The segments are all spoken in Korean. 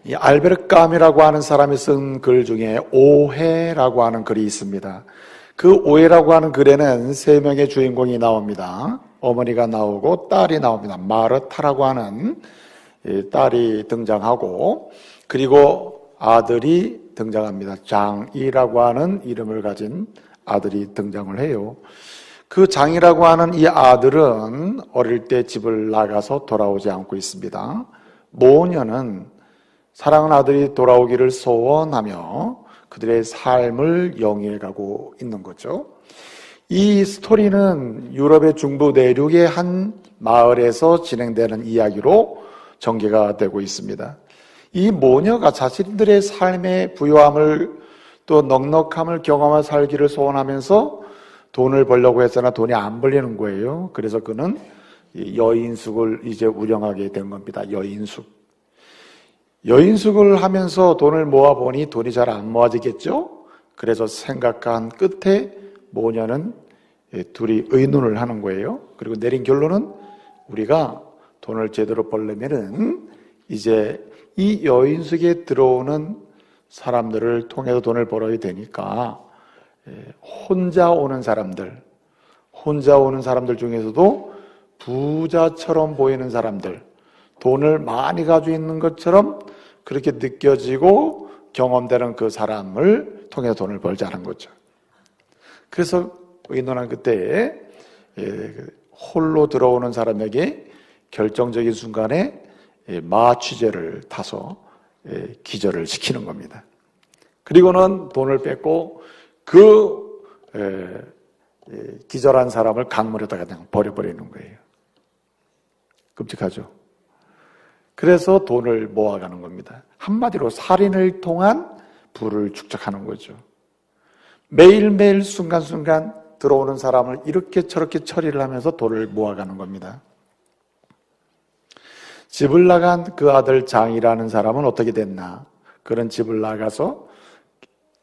이 알베르 까뮈라고 하는 사람이 쓴 글 중에 오해라고 하는 글이 있습니다. 그 오해라고 하는 글에는 세 명의 주인공이 나옵니다. 어머니가 나오고 딸이 나옵니다. 마르타라고 하는 딸이 등장하고, 그리고 아들이 등장합니다. 장이라고 하는 이름을 가진 아들이 등장을 해요. 그 장이라고 하는 이 아들은 어릴 때 집을 나가서 돌아오지 않고 있습니다. 모녀는 사랑하는 아들이 돌아오기를 소원하며 그들의 삶을 영위해가고 있는 거죠. 이 스토리는 유럽의 중부 내륙의 한 마을에서 진행되는 이야기로 전개가 되고 있습니다. 이 모녀가 자신들의 삶의 부유함을 또 넉넉함을 경험하며 살기를 소원하면서 돈을 벌려고 했으나 돈이 안 벌리는 거예요. 그래서 그는 여인숙을 이제 운영하게 된 겁니다. 여인숙을 하면서 돈을 모아보니 돈이 잘 안 모아지겠죠? 그래서 생각한 끝에 모녀는 둘이 의논을 하는 거예요. 그리고 내린 결론은 우리가 돈을 제대로 벌려면은 이제 이 여인숙에 들어오는 사람들을 통해서 돈을 벌어야 되니까 혼자 오는 사람들 중에서도 부자처럼 보이는 사람들, 돈을 많이 가지고 있는 것처럼 그렇게 느껴지고 경험되는 그 사람을 통해서 돈을 벌자는 거죠. 그래서 의논한 그때에 홀로 들어오는 사람에게 결정적인 순간에 마취제를 타서 기절을 시키는 겁니다. 그리고는 돈을 뺏고 그 기절한 사람을 강물에다가 그냥 버려버리는 거예요. 끔찍하죠. 그래서 돈을 모아가는 겁니다. 한마디로 살인을 통한 부를 축적하는 거죠. 매일매일 순간순간 들어오는 사람을 이렇게 저렇게 처리를 하면서 돈을 모아가는 겁니다. 집을 나간 그 아들 장이라는 사람은 어떻게 됐나? 그런 집을 나가서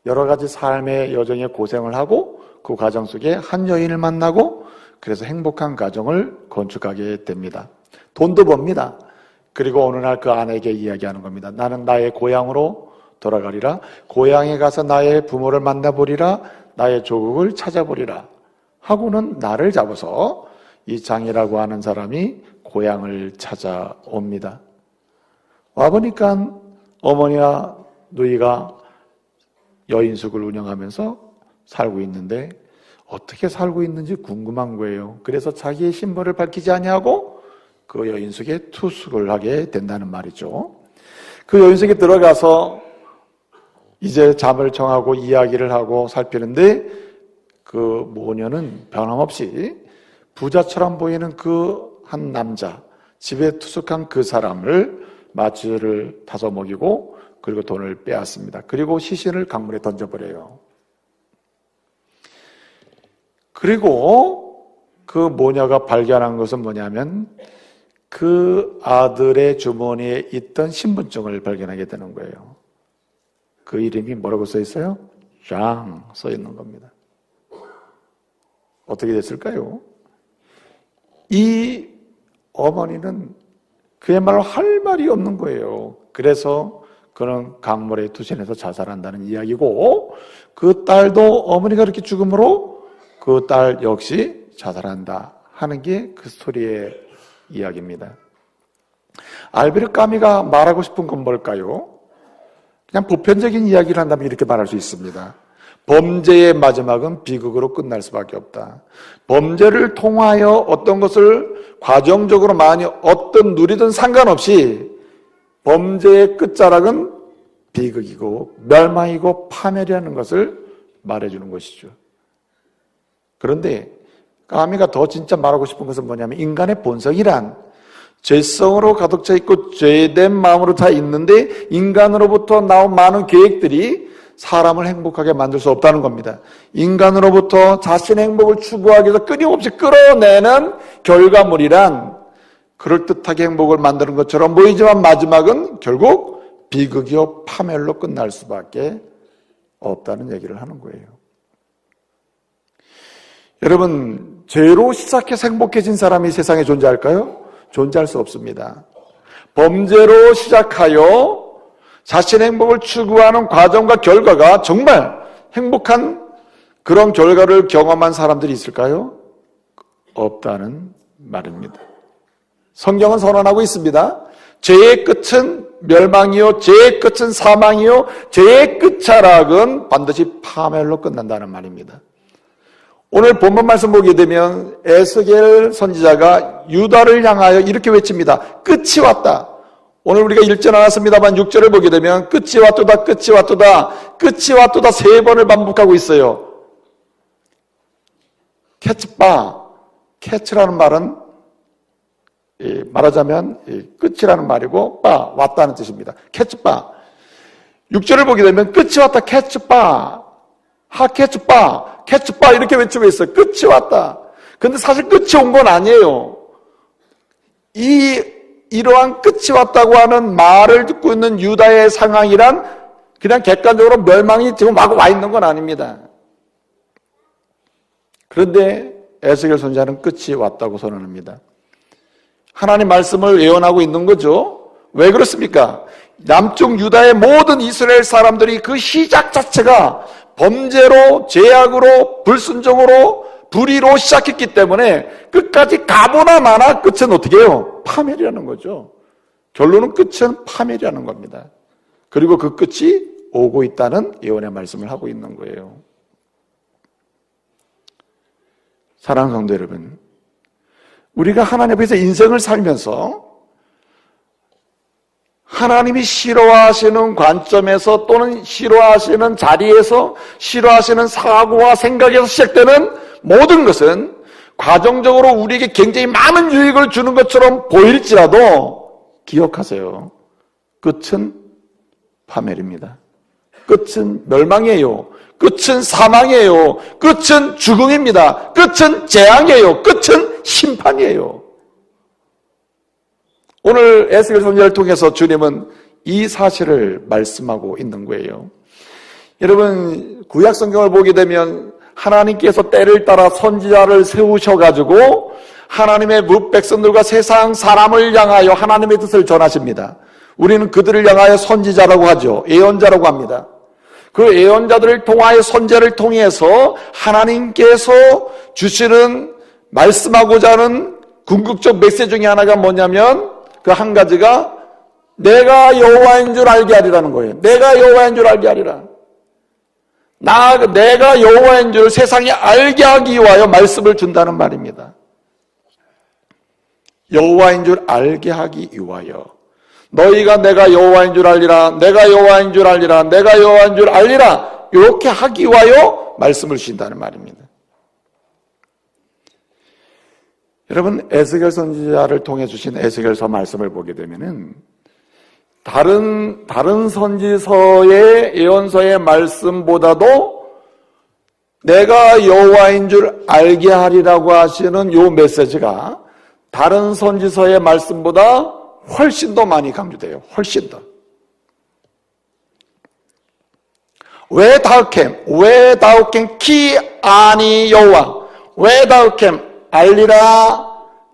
여러 가지 삶의 여정에 고생을 하고 그 과정 속에 한 여인을 만나고 그래서 행복한 가정을 건축하게 됩니다. 돈도 법니다. 그리고 어느 날 그 아내에게 이야기하는 겁니다. 나는 나의 고향으로 돌아가리라. 고향에 가서 나의 부모를 만나보리라. 나의 조국을 찾아보리라. 하고는 나를 잡아서 이 장이라고 하는 사람이 고향을 찾아옵니다. 와보니까 어머니와 누이가 여인숙을 운영하면서 살고 있는데 어떻게 살고 있는지 궁금한 거예요. 그래서 자기의 신분을 밝히지 아니하고 그 여인숙에 투숙을 하게 된다는 말이죠. 그 여인숙에 들어가서 이제 잠을 청하고 이야기를 하고 살피는데 그 모녀는 변함없이 부자처럼 보이는 그 한 남자, 집에 투숙한 그 사람을 마취를 타서 먹이고 그리고 돈을 빼앗습니다. 그리고 시신을 강물에 던져버려요. 그리고 그 모녀가 발견한 것은 뭐냐면 그 아들의 주머니에 있던 신분증을 발견하게 되는 거예요. 그 이름이 뭐라고 써 있어요? 장 써 있는 겁니다. 어떻게 됐을까요? 이 어머니는 그야말로 할 말이 없는 거예요. 그래서 그는 강물에 투신해서 자살한다는 이야기고 그 딸도 어머니가 그렇게 죽음으로 그 딸 역시 자살한다 하는 게 그 스토리의 이야기입니다. 알베르 까미가 말하고 싶은 건 뭘까요? 그냥 보편적인 이야기를 한다면 이렇게 말할 수 있습니다. 범죄의 마지막은 비극으로 끝날 수밖에 없다. 범죄를 통하여 어떤 것을 과정적으로 많이 얻든 누리든 상관없이 범죄의 끝자락은 비극이고 멸망이고 파멸이라는 것을 말해주는 것이죠. 그런데 까미가 더 진짜 말하고 싶은 것은 뭐냐면 인간의 본성이란 죄성으로 가득 차 있고 죄된 마음으로 다 있는데 인간으로부터 나온 많은 계획들이 사람을 행복하게 만들 수 없다는 겁니다. 인간으로부터 자신의 행복을 추구하기 위해서 끊임없이 끌어내는 결과물이란 그럴듯하게 행복을 만드는 것처럼 보이지만 마지막은 결국 비극이요 파멸로 끝날 수밖에 없다는 얘기를 하는 거예요. 여러분, 죄로 시작해서 행복해진 사람이 세상에 존재할까요? 존재할 수 없습니다. 범죄로 시작하여 자신의 행복을 추구하는 과정과 결과가 정말 행복한 그런 결과를 경험한 사람들이 있을까요? 없다는 말입니다. 성경은 선언하고 있습니다. 죄의 끝은 멸망이요, 죄의 끝은 사망이요, 죄의 끝자락은 반드시 파멸로 끝난다는 말입니다. 오늘 본문 말씀 보게 되면 에스겔 선지자가 유다를 향하여 이렇게 외칩니다. 끝이 왔다. 오늘 우리가 읽지 않았습니다만 6절을 보게 되면 끝이 왔도다, 끝이 왔도다, 끝이 왔도다 3번을 반복하고 있어요. 캐츠바, 캐츠라는 말은 말하자면 끝이라는 말이고 바, 왔다는 뜻입니다. 캐츠바. 6절을 보게 되면 끝이 왔다, 캐츠바, 하캐츠바, 캐츠바 이렇게 외치고 있어요. 끝이 왔다. 근데 사실 끝이 온 건 아니에요. 이러한 끝이 왔다고 하는 말을 듣고 있는 유다의 상황이란 그냥 객관적으로 멸망이 지금 막 와 있는 건 아닙니다. 그런데 에스겔 선지자는 끝이 왔다고 선언합니다. 하나님 말씀을 예언하고 있는 거죠. 왜 그렇습니까? 남쪽 유다의 모든 이스라엘 사람들이 그 시작 자체가 범죄로, 죄악으로, 불순종으로, 불의로 시작했기 때문에 끝까지 가보나 마나 끝은 어떻게 해요? 파멸이라는 거죠. 결론은 끝은 파멸이라는 겁니다. 그리고 그 끝이 오고 있다는 예언의 말씀을 하고 있는 거예요. 사랑하는 성도 여러분, 우리가 하나님 앞에서 인생을 살면서 하나님이 싫어하시는 관점에서 또는 싫어하시는 자리에서 싫어하시는 사고와 생각에서 시작되는 모든 것은 과정적으로 우리에게 굉장히 많은 유익을 주는 것처럼 보일지라도 기억하세요. 끝은 파멸입니다. 끝은 멸망이에요. 끝은 사망이에요. 끝은 죽음입니다. 끝은 재앙이에요. 끝은 심판이에요. 오늘 에스겔 선지자를 통해서 주님은 이 사실을 말씀하고 있는 거예요. 여러분, 구약 성경을 보게 되면 하나님께서 때를 따라 선지자를 세우셔가지고 하나님의 백성들과 세상 사람을 향하여 하나님의 뜻을 전하십니다. 우리는 그들을 향하여 선지자라고 하죠. 예언자라고 합니다. 그 예언자들을 통하여 선지자를 통해서 하나님께서 주시는 말씀하고자 하는 궁극적 메시지 중에 하나가 뭐냐면 그 한 가지가 내가 여호와인 줄 알게 하리라는 거예요. 내가 여호와인 줄 알게 하리라. 내가 여호와인 줄 세상에 알게 하기 위하여 말씀을 준다는 말입니다. 여호와인 줄 알게 하기 위하여. 너희가 내가 여호와인 줄 알리라, 내가 여호와인 줄 알리라, 내가 여호와인 줄 알리라, 이렇게 하기 위하여 말씀을 주신다는 말입니다. 여러분, 에스겔 선지자를 통해 주신 에스겔서 말씀을 보게 되면은 다른 선지서의 예언서의 말씀보다도 내가 여호와인 줄 알게 하리라고 하시는 이 메시지가 다른 선지서의 말씀보다 훨씬 더 많이 강조돼요. 훨씬 더. 왜 다우캠 키 아니 여호와, 왜 다우캠 알리라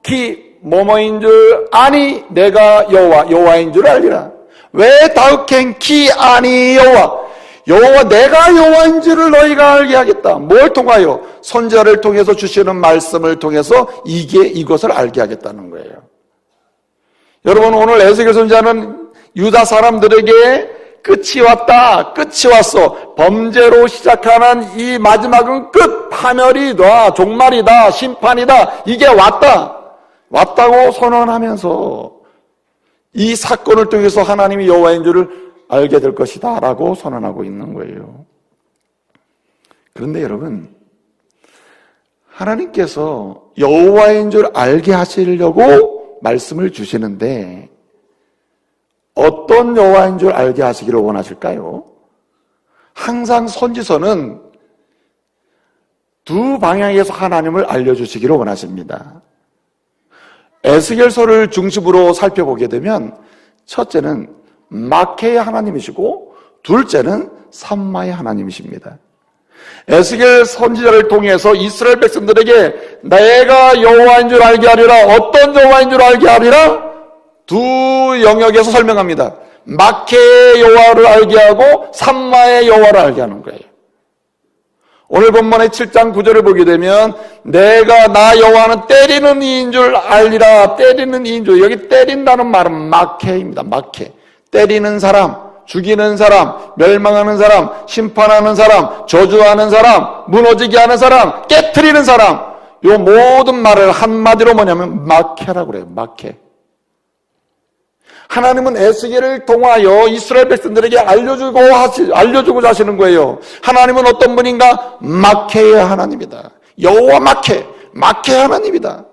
키 뭐뭐인 줄 아니 내가 여호와인 줄 알리라. 왜 다우켄 키 아니 여호와 내가 여호와인 줄을 너희가 알게 하겠다. 뭘 통하여? 선지자를 통해서 주시는 말씀을 통해서 이것을 알게 하겠다는 거예요. 여러분, 오늘 에스겔 선지자는 유다 사람들에게 끝이 왔다, 끝이 왔어, 범죄로 시작하는 이 마지막은 끝, 파멸이다, 종말이다, 심판이다, 이게 왔다고 선언하면서 이 사건을 통해서 하나님이 여호와인 줄을 알게 될 것이다 라고 선언하고 있는 거예요. 그런데 여러분, 하나님께서 여호와인 줄 알게 하시려고 말씀을 주시는데 어떤 여호와인 줄 알게 하시기를 원하실까요? 항상 선지서는 두 방향에서 하나님을 알려주시기를 원하십니다. 에스겔서를 중심으로 살펴보게 되면 첫째는 마케의 하나님이시고 둘째는 삼마의 하나님이십니다. 에스겔 선지자를 통해서 이스라엘 백성들에게 내가 여호와인 줄 알게 하리라, 어떤 여호와인 줄 알게 하리라, 두 영역에서 설명합니다. 마케의 여호와를 알게 하고 산마의 여호와를 알게 하는 거예요. 오늘 본문의 7장 9절을 보게 되면 내가 나 여호와는 때리는 이인 줄 알리라. 때리는 이인 줄. 여기 때린다는 말은 마케입니다. 마케. 때리는 사람, 죽이는 사람, 멸망하는 사람, 심판하는 사람, 저주하는 사람, 무너지게 하는 사람, 깨트리는 사람. 요 모든 말을 한마디로 뭐냐면 마케라고 그래요. 마케. 하나님은 에스겔을 통하여 이스라엘 백성들에게 알려주고자 하시는 거예요. 하나님은 어떤 분인가? 마케의 하나님이다. 여호와 마케 하나님이다.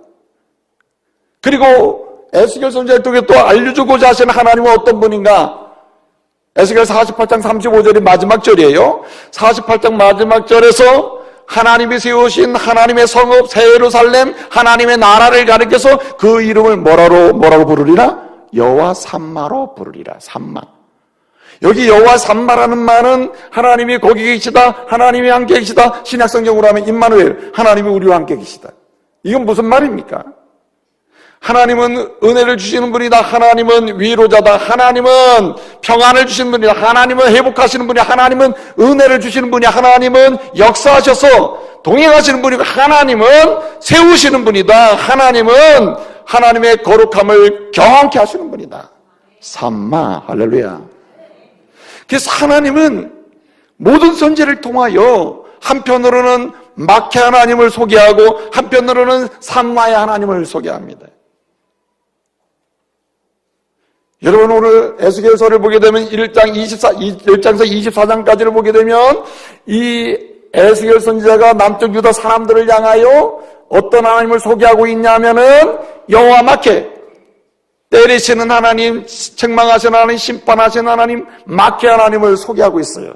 그리고 에스겔 선지자를 통해 또 알려주고자 하시는 하나님은 어떤 분인가? 에스겔 48장 35절이 마지막 절이에요. 48장 마지막 절에서 하나님이 세우신 하나님의 성읍 새 예루살렘, 하나님의 나라를 가리켜서 그 이름을 뭐라고 부르리라? 여호와 산마로 부르리라. 산마. 여기 여호와 산마라는 말은 하나님이 거기 계시다, 하나님이 함께 계시다. 신약성경으로 하면 임마누엘, 하나님이 우리와 함께 계시다. 이건 무슨 말입니까? 하나님은 은혜를 주시는 분이다. 하나님은 위로자다. 하나님은 평안을 주시는 분이다. 하나님은 회복하시는 분이다. 하나님은 은혜를 주시는 분이다. 하나님은 역사하셔서 동행하시는 분이고, 하나님은 세우시는 분이다. 하나님은 하나님의 거룩함을 경험케 하시는 분이다. 산마. 할렐루야. 그래서 하나님은 모든 선지를 통하여 한편으로는 마케 하나님을 소개하고 한편으로는 산마의 하나님을 소개합니다. 여러분, 오늘 에스겔서를 보게 되면 1장에서 24장까지를 보게 되면 이 에스겔 선지자가 남쪽 유다 사람들을 향하여 어떤 하나님을 소개하고 있냐면은 여호와 마케, 때리시는 하나님, 책망하시는 하나님, 심판하시는 하나님, 마케 하나님을 소개하고 있어요.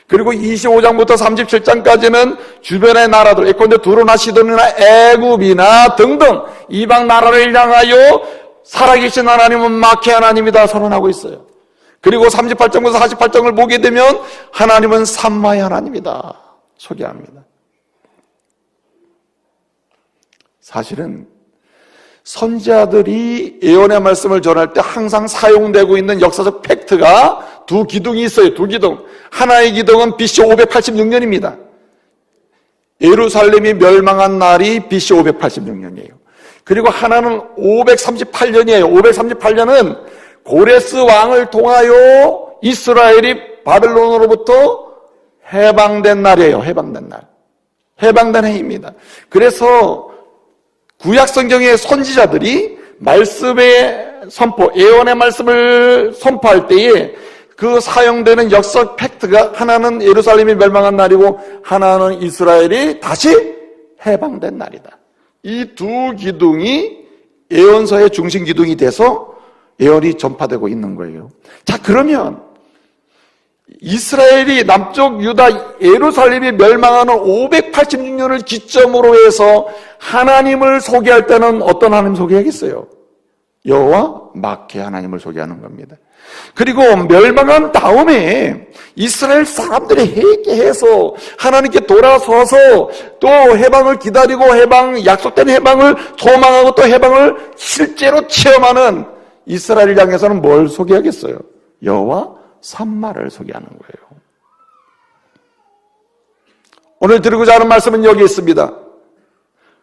그리고 25장부터 37장까지는 주변의 나라들, 예컨대 두로나 시돈이나 애굽이나 등등 이방 나라를 향하여 살아계신 하나님은 마케 하나님이다 선언하고 있어요. 그리고 38장부터 48장을 보게 되면 하나님은 산마의 하나님이다 소개합니다. 사실은 선지자들이 예언의 말씀을 전할 때 항상 사용되고 있는 역사적 팩트가 두 기둥이 있어요. 두 기둥. 하나의 기둥은 BC 586년입니다. 예루살렘이 멸망한 날이 BC 586년이에요. 그리고 하나는 538년이에요. 538년은 고레스 왕을 통하여 이스라엘이 바벨론으로부터 해방된 날이에요. 해방된 날. 해방된 해입니다. 그래서 구약 성경의 선지자들이 말씀의 선포, 예언의 말씀을 선포할 때에 그 사용되는 역사적 팩트가 하나는 예루살렘이 멸망한 날이고 하나는 이스라엘이 다시 해방된 날이다. 이 두 기둥이 예언서의 중심 기둥이 돼서 예언이 전파되고 있는 거예요. 자, 그러면 이스라엘이 남쪽 유다 예루살렘이 멸망하는 586년을 기점으로 해서 하나님을 소개할 때는 어떤 하나님 소개하겠어요? 여호와 마케 하나님을 소개하는 겁니다. 그리고 멸망한 다음에 이스라엘 사람들이 회개해서 하나님께 돌아서서 또 해방을 기다리고 약속된 해방을 소망하고 또 해방을 실제로 체험하는 이스라엘을 향해서는 뭘 소개하겠어요? 여호와 산마를 소개하는 거예요. 오늘 드리고자 하는 말씀은 여기 있습니다.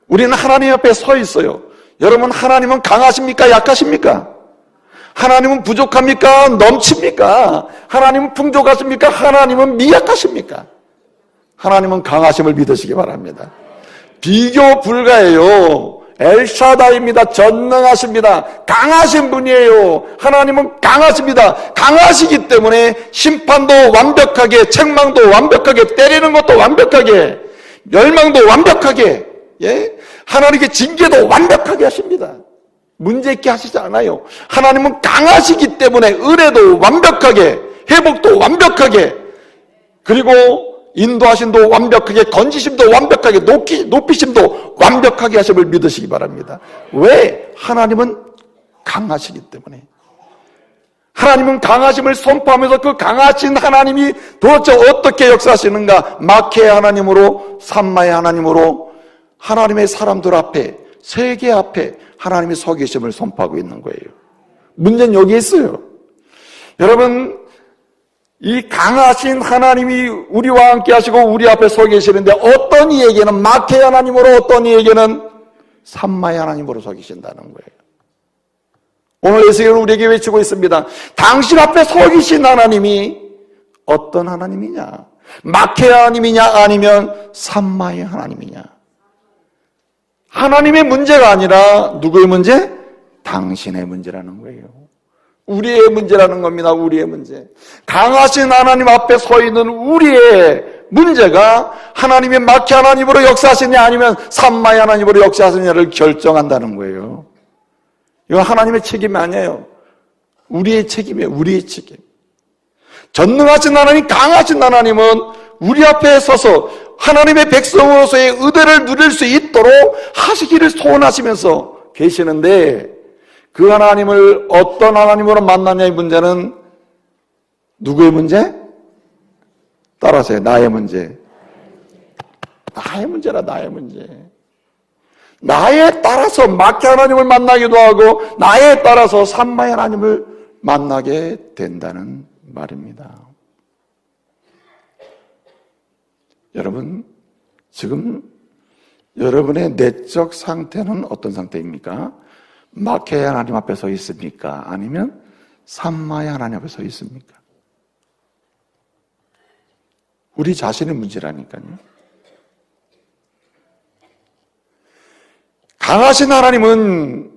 우리는 하나님 앞에 서 있어요. 여러분, 하나님은 강하십니까? 약하십니까? 하나님은 부족합니까? 넘칩니까? 하나님은 풍족하십니까? 하나님은 미약하십니까? 하나님은 강하심을 믿으시기 바랍니다. 비교 불가해요. 엘샤다입니다. 전능하십니다. 강하신 분이에요. 하나님은 강하십니다. 강하시기 때문에 심판도 완벽하게, 책망도 완벽하게, 때리는 것도 완벽하게, 멸망도 완벽하게, 하나님께 징계도 완벽하게 하십니다. 문제 있게 하시지 않아요. 하나님은 강하시기 때문에 은혜도 완벽하게, 회복도 완벽하게, 그리고 인도하심도 완벽하게, 건지심도 완벽하게, 높이심도 완벽하게 하심을 믿으시기 바랍니다. 왜? 하나님은 강하시기 때문에. 하나님은 강하심을 선포하면서 그 강하신 하나님이 도대체 어떻게 역사하시는가? 마케의 하나님으로, 산마의 하나님으로 하나님의 사람들 앞에, 세계 앞에 하나님의 서 계심을 선포하고 있는 거예요. 문제는 여기에 있어요. 여러분, 이 강하신 하나님이 우리와 함께 하시고 우리 앞에 서 계시는데 어떤 이에게는 마케 하나님으로, 어떤 이에게는 삼마의 하나님으로 서 계신다는 거예요. 오늘 에스겔은 우리에게 외치고 있습니다. 당신 앞에 서 계신 하나님이 어떤 하나님이냐? 마케 하나님이냐, 아니면 삼마의 하나님이냐? 하나님의 문제가 아니라 누구의 문제? 당신의 문제라는 거예요. 우리의 문제라는 겁니다. 우리의 문제. 강하신 하나님 앞에 서 있는 우리의 문제가 하나님의 마케 하나님으로 역사하시냐, 아니면 삼마의 하나님으로 역사하시냐를 결정한다는 거예요. 이건 하나님의 책임이 아니에요. 우리의 책임이에요. 우리의 책임. 전능하신 하나님, 강하신 하나님은 우리 앞에 서서 하나님의 백성으로서의 의대를 누릴 수 있도록 하시기를 소원하시면서 계시는데, 그 하나님을 어떤 하나님으로 만나냐의 문제는 누구의 문제? 따라서요. 나의 문제. 나의 문제라, 나의 문제. 나에 따라서 마케 하나님을 만나기도 하고 나에 따라서 삼마의 하나님을 만나게 된다는 말입니다. 여러분, 지금 여러분의 내적 상태는 어떤 상태입니까? 마케 하나님 앞에 서 있습니까? 아니면 삼마의 하나님 앞에 서 있습니까? 우리 자신의 문제라니까요. 강하신 하나님은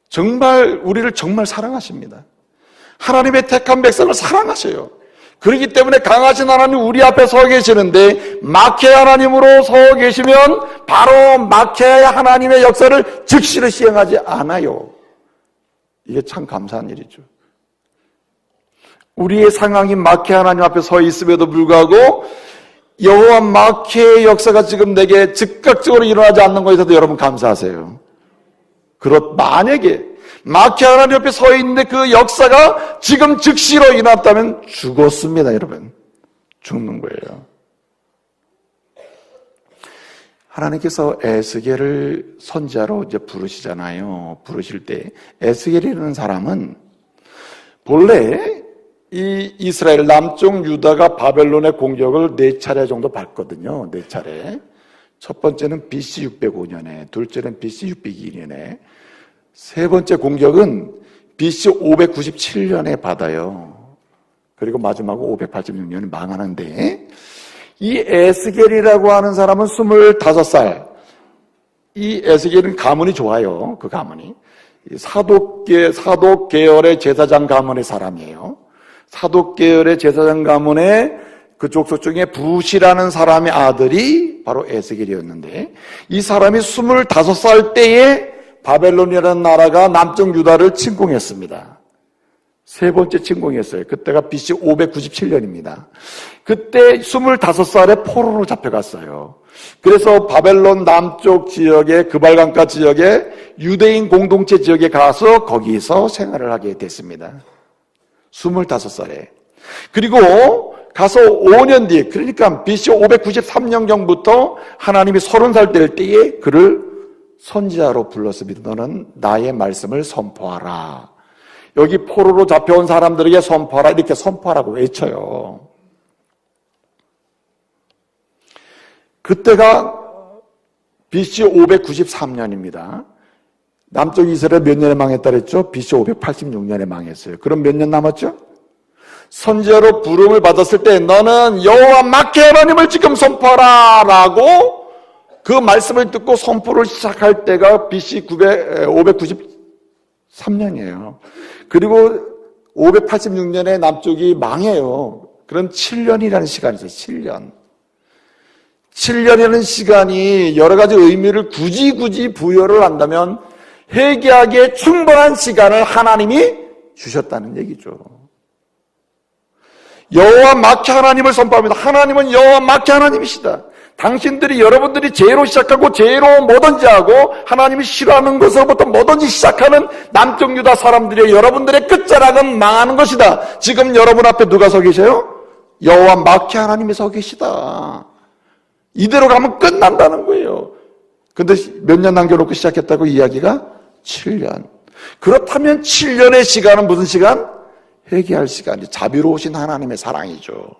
정말 우리를 정말 사랑하십니다. 하나님의 택한 백성을 사랑하셔요. 그렇기 때문에 강하신 하나님 우리 앞에 서 계시는데, 마케 하나님으로 서 계시면 바로 마케 하나님의 역사를 즉시로 시행하지 않아요. 이게 참 감사한 일이죠. 우리의 상황인 마케 하나님 앞에 서 있음에도 불구하고 여호와 마케의 역사가 지금 내게 즉각적으로 일어나지 않는 것에 대해서도 여러분 감사하세요. 만약에 마케 하나님 옆에 서 있는데 그 역사가 지금 즉시로 일어났다면 죽었습니다, 여러분. 죽는 거예요. 하나님께서 에스겔을 선지자로 이제 부르시잖아요. 부르실 때 에스겔이라는 사람은 본래 이 이스라엘 남쪽 유다가 바벨론의 공격을 4차례 정도 받거든요. 4차례. 첫 번째는 BC 605년에, 둘째는 BC 602년에, 세 번째 공격은 BC 597년에 받아요. 그리고 마지막으로 586년에 망하는데, 이 에스겔이라고 하는 사람은 25살. 이 에스겔은 가문이 좋아요. 그 가문이. 사독 계열의 제사장 가문의 사람이에요. 사독 계열의 제사장 가문의 그 족속 중에 부시라는 사람의 아들이 바로 에스겔이었는데, 이 사람이 25살 때에 바벨론이라는 나라가 남쪽 유다를 침공했습니다. 세 번째 침공이었어요. 그때가 BC 597년입니다. 그때 25살에 포로로 잡혀갔어요. 그래서 바벨론 남쪽 지역의 그발강가 지역에 유대인 공동체 지역에 가서 거기서 생활을 하게 됐습니다. 25살에. 그리고 가서 5년 뒤에, 그러니까 BC 593년경부터 하나님이 30살 될 때에 그를 선지자로 불렀습니다. 너는 나의 말씀을 선포하라. 여기 포로로 잡혀온 사람들에게 선포하라. 이렇게 선포하라고 외쳐요. 그때가 BC 593년입니다. 남쪽 이스라엘 몇 년에 망했다 그랬죠? BC 586년에 망했어요. 그럼 몇 년 남았죠? 선지자로 부름을 받았을 때 너는 여호와 마케 하나님을 지금 선포하라 라고 그 말씀을 듣고 선포를 시작할 때가 BC 593년이에요. 그리고 586년에 남쪽이 망해요. 그럼 7년이라는 시간이 있어요. 7년. 7년이라는 시간이 여러 가지 의미를 굳이 부여를 한다면 회개하기에 충분한 시간을 하나님이 주셨다는 얘기죠. 여호와 마케 하나님을 선포합니다. 하나님은 여호와 마케 하나님이시다. 당신들이 여러분들이 죄로 시작하고 죄로 뭐든지 하고 하나님이 싫어하는 것으로부터 뭐든지 시작하는 남쪽 유다 사람들이 여러분들의 끝자락은 망하는 것이다. 지금 여러분 앞에 누가 서 계셔요? 여호와 마케 하나님이 서 계시다. 이대로 가면 끝난다는 거예요. 근데 몇 년 남겨놓고 시작했다고 이야기가? 7년. 그렇다면 7년의 시간은 무슨 시간? 회개할 시간이 자비로우신 하나님의 사랑이죠.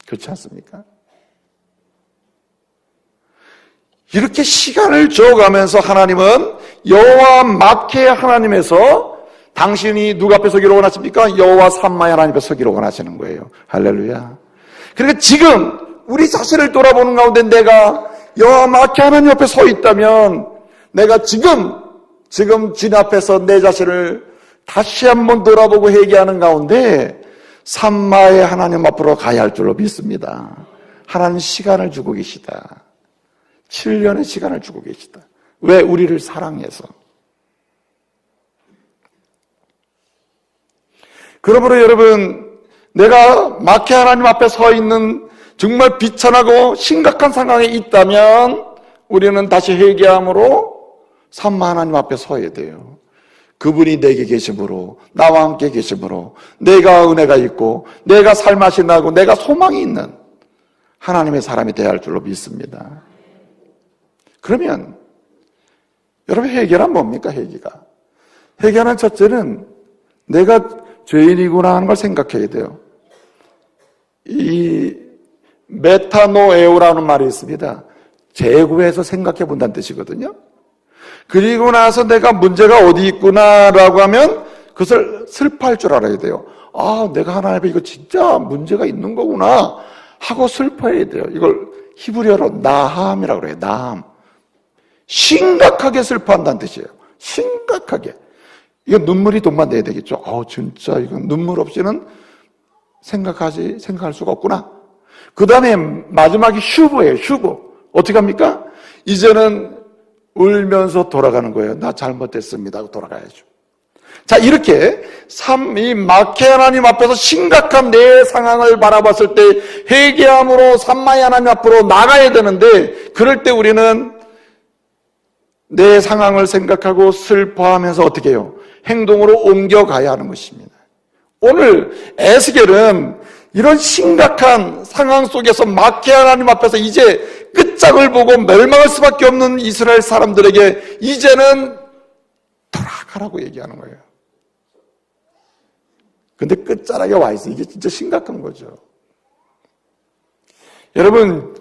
그렇지 않습니까? 이렇게 시간을 줘가면서 하나님은 여호와 마케 하나님에서 당신이 누구 앞에 서기를 원하십니까? 여호와 삼마의 하나님 앞에 서기를 원하시는 거예요. 할렐루야. 그러니까 지금 우리 자신을 돌아보는 가운데 내가 여호와 마케 하나님 앞에 서 있다면 내가 지금 주님 앞에서 내 자신을 다시 한번 돌아보고 회개하는 가운데 삼마의 하나님 앞으로 가야 할 줄로 믿습니다. 하나님 시간을 주고 계시다. 7년의 시간을 주고 계시다. 왜? 우리를 사랑해서. 그러므로 여러분, 내가 마케 하나님 앞에 서 있는 정말 비천하고 심각한 상황에 있다면 우리는 다시 회개함으로 삼마 하나님 앞에 서야 돼요. 그분이 내게 계심으로, 나와 함께 계심으로, 내가 은혜가 있고 내가 살맛이 나고 내가 소망이 있는 하나님의 사람이 되어야 할 줄로 믿습니다. 그러면 여러분, 회개란 뭡니까? 회개하는 첫째는 내가 죄인이구나 하는 걸 생각해야 돼요. 이 메타노에오라는 말이 있습니다. 재구해서 생각해 본다는 뜻이거든요. 그리고 나서 내가 문제가 어디 있구나라고 하면 그것을 슬퍼할 줄 알아야 돼요. 아, 내가 하나님 앞에 이거 진짜 문제가 있는 거구나 하고 슬퍼해야 돼요. 이걸 히브리어로 나함이라고 그래요. 나함. 심각하게 슬퍼한다는 뜻이에요. 심각하게. 이거 눈물이 돈만 내야 되겠죠. 진짜 이건 눈물 없이는 생각할 수가 없구나. 그 다음에 마지막이 슈브예요. 슈브. 어떻게 합니까? 이제는 울면서 돌아가는 거예요. 나 잘못했습니다 하고 돌아가야죠. 자, 이렇게 이 마케 하나님 앞에서 심각한 내 상황을 바라봤을 때 회개함으로 삼마의 하나님 앞으로 나가야 되는데, 그럴 때 우리는 내 상황을 생각하고 슬퍼하면서 어떻게 해요? 행동으로 옮겨가야 하는 것입니다. 오늘 에스겔은 이런 심각한 상황 속에서 마케 하나님 앞에서 이제 끝장을 보고 멸망할 수밖에 없는 이스라엘 사람들에게 이제는 돌아가라고 얘기하는 거예요. 근데 끝자락에 와 있어. 이게 진짜 심각한 거죠. 여러분,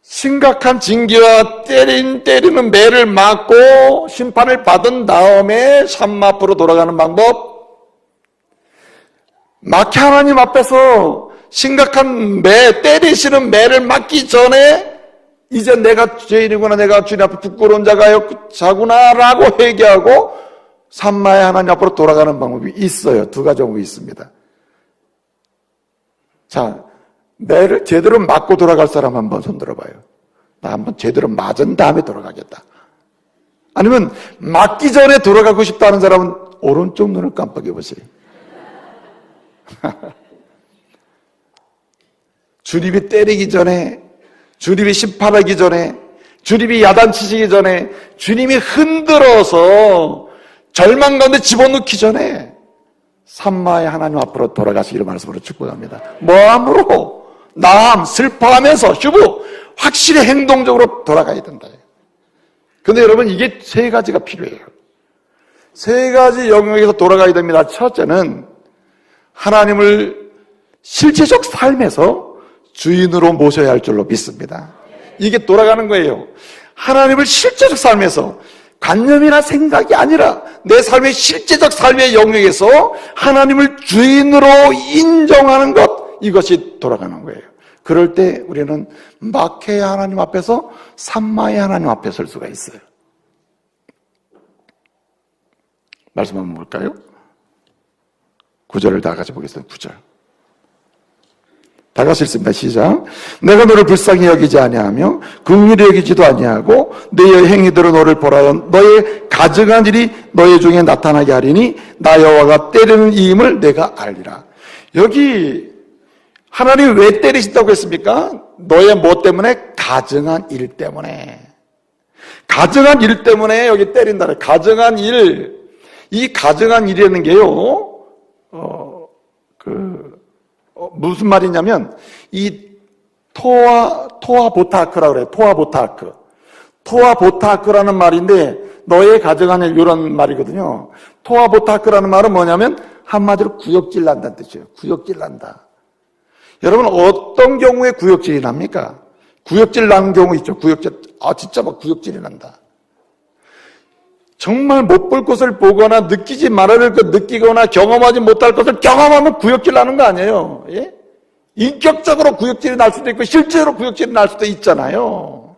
심각한 징계와 때리는 매를 맞고 심판을 받은 다음에 삼마 앞으로 돌아가는 방법, 마케 하나님 앞에서 심각한 때리시는 매를 맞기 전에 이제 내가 죄인이구나, 내가 주님 앞에 부끄러운 자구나 라고 회개하고 삼마의 하나님 앞으로 돌아가는 방법이 있어요. 두 가지 방법이 있습니다. 자, 매를 제대로 맞고 돌아갈 사람 한번 손 들어봐요. 나 한번 제대로 맞은 다음에 돌아가겠다. 아니면 맞기 전에 돌아가고 싶다는 사람은 오른쪽 눈을 깜빡여 보세요. 주님이 때리기 전에, 주님이 심판하기 전에, 주님이 야단치시기 전에, 주님이 흔들어서 절망 가운데 집어넣기 전에 삼마의 하나님 앞으로 돌아가시기를 말씀으로 축복합니다. 뭐함으로? 나함, 슬퍼하면서 슈브, 확실히 행동적으로 돌아가야 된다. 근데 여러분, 이게 세 가지가 필요해요. 세 가지 영역에서 돌아가야 됩니다. 첫째는 하나님을 실제적 삶에서 주인으로 모셔야 할 줄로 믿습니다. 이게 돌아가는 거예요. 하나님을 실제적 삶에서, 관념이나 생각이 아니라 내 삶의 실제적 삶의 영역에서 하나님을 주인으로 인정하는 것, 이것이 돌아가는 거예요. 그럴 때 우리는 마케의 하나님 앞에서 삼마의 하나님 앞에 설 수가 있어요. 말씀 한번 볼까요? 9절을 다 같이 보겠습니다. 9절. 다 같이 읽습니다. 시작. 내가 너를 불쌍히 여기지 아니하며 긍휼히 여기지도 아니하고 너의 행위대로 너를 벌하여 너의 가증한 일이 너의 중에 나타나게 하리니 나 여호와가 때리는 이임을 내가 알리라. 여기 하나님이 왜 때리신다고 했습니까? 너의 뭐 때문에? 가증한 일 때문에. 가증한 일 때문에 여기 때린다는. 가증한 일. 이 가증한 일이라는 게요, 무슨 말이냐면, 이 토아보타크라고 그래요. 토아보타크. 토아보타크라는 말인데, 너의 가증한 일, 이런 말이거든요. 토아보타크라는 말은 뭐냐면, 한마디로 구역질 난다는 뜻이에요. 구역질 난다. 여러분, 어떤 경우에 구역질이 납니까? 구역질 나는 경우 있죠. 진짜 막 구역질이 난다. 정말 못 볼 것을 보거나 느끼지 말아야 될 것 느끼거나 경험하지 못할 것을 경험하면 구역질 나는 거 아니에요. 예? 인격적으로 구역질이 날 수도 있고 실제로 구역질이 날 수도 있잖아요.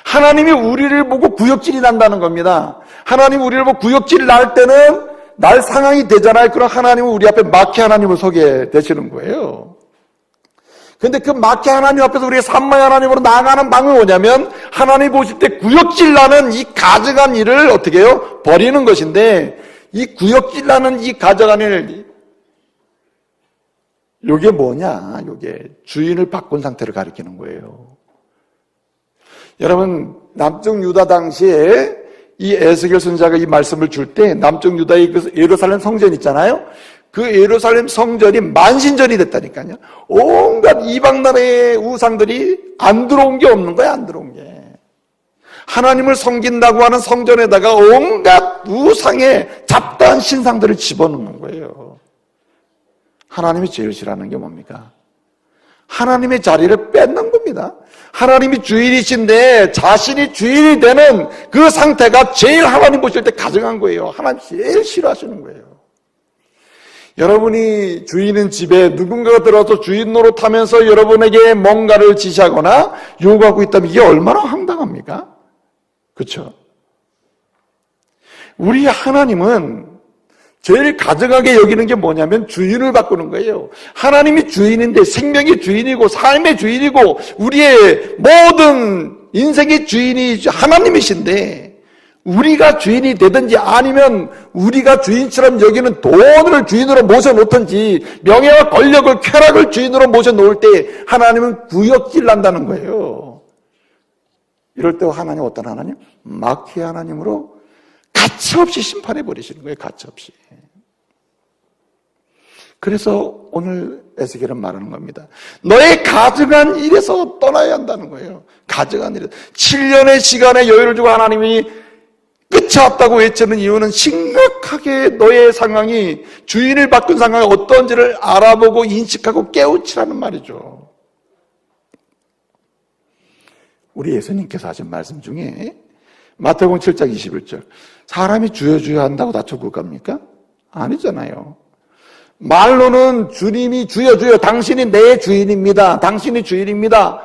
하나님이 우리를 보고 구역질이 난다는 겁니다. 하나님이 우리를 보고 구역질이 날 때는 날 상황이 되잖아요. 그럼 하나님은 우리 앞에 마케 하나님을 서게 되시는 거예요. 근데 그 마케 하나님 앞에서 우리가 산마의 하나님으로 나아가는 방법이 뭐냐면 하나님 보실 때 구역질 나는 이 가져간 일을 어떻게 해요? 버리는 것인데 이 구역질 나는 이 가져간 일 요게 뭐냐? 요게 주인을 바꾼 상태를 가리키는 거예요. 여러분, 남쪽 유다 당시에 이 에스겔 선지자가 이 말씀을 줄 때 남쪽 유다의 그 예루살렘 성전 있잖아요. 그 예루살렘 성전이 만신전이 됐다니까요. 온갖 이방 나라의 우상들이 안 들어온 게 없는 거야, 안 들어온 게. 하나님을 섬긴다고 하는 성전에다가 온갖 우상의 잡다한 신상들을 집어넣는 거예요. 하나님이 제일 싫어하는 게 뭡니까? 하나님의 자리를 뺏는 겁니다. 하나님이 주인이신데 자신이 주인이 되는 그 상태가 제일 하나님 보실 때 가증한 거예요. 하나님 제일 싫어하시는 거예요. 여러분이 주인은 집에 누군가가 들어와서 주인 노릇하면서 여러분에게 뭔가를 지시하거나 요구하고 있다면 이게 얼마나 황당합니까? 그렇죠? 우리 하나님은 제일 가증하게 여기는 게 뭐냐면 주인을 바꾸는 거예요. 하나님이 주인인데 생명의 주인이고 삶의 주인이고 우리의 모든 인생의 주인이 하나님이신데 우리가 주인이 되든지 아니면 우리가 주인처럼 여기는 돈을 주인으로 모셔놓든지 명예와 권력을 쾌락을 주인으로 모셔놓을 때 하나님은 구역질 난다는 거예요. 이럴 때 하나님 어떤 하나님? 마귀의 하나님으로 가차없이 심판해 버리시는 거예요. 가차없이. 그래서 오늘 에스겔은 말하는 겁니다. 너의 가증한 일에서 떠나야 한다는 거예요. 가증한 일에서. 7년의 시간에 여유를 주고 하나님이 끝이 없다고 외치는 이유는 심각하게 너의 상황이 주인을 바꾼 상황이 어떤지를 알아보고 인식하고 깨우치라는 말이죠. 우리 예수님께서 하신 말씀 중에 마태복음 7장 21절 사람이 주여 주여 한다고 다 천국 갑니까? 아니잖아요. 말로는 주님이 주여 주여 당신이 내 주인입니다. 당신이 주인입니다